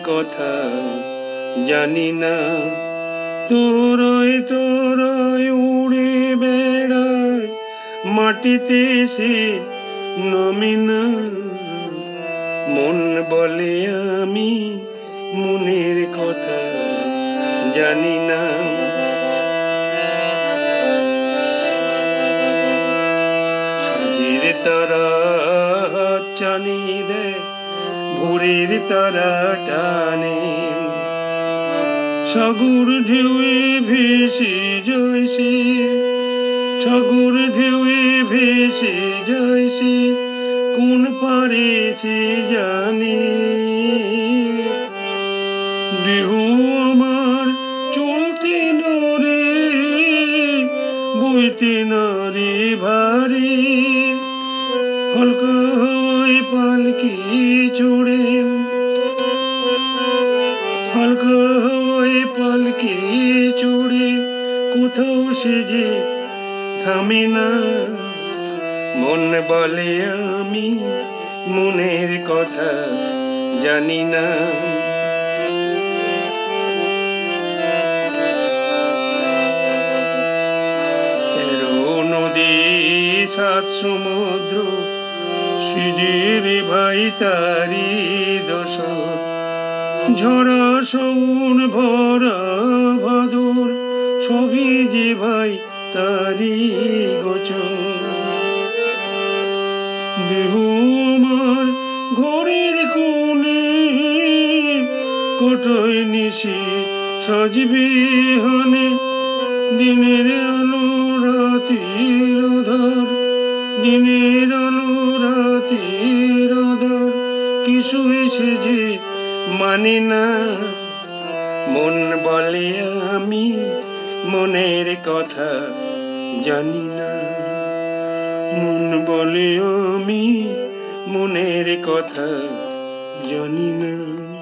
কথা জানি না। তোরই তোরই উড়ে বেড়ায় মাটিতে সে নমে না। মন বলে আমি মনের কথা জানি না। সাঁঝের তারা চানি দেয় ভোরের তারা টানে। সাগর ঢেউয়ে ভেসে যায় সে, সাগর ঢেউয়ে ভেসে যায় সে, কোন পারে সে জানে। দেহ আমার চলতে নরে বইতে নারে ভারী। হালকা হাওয়ায় পালকি চড়ে, হালকা হাওয়ায় পালকি চড়ে কোথাও সে যে থামে না। মন বলে আমি মনের কথা জানি না। নদী সাত সমুদ্র সিজির ভাই তারি দোষ। ঝরা সৌন ভরা ভাদর সবই যে ভাই তারি গোচর। দেহ আমার ঘরের কোণে কটয় নিশি সাজবে হানে। দিনের আলো রাতের আধার, দিনের আলো রাতের আধার কিছু এসে যে মানে না। মন বলে আমি মনের কথা জানি না। মন বলে আমি মনের কথা জানি না।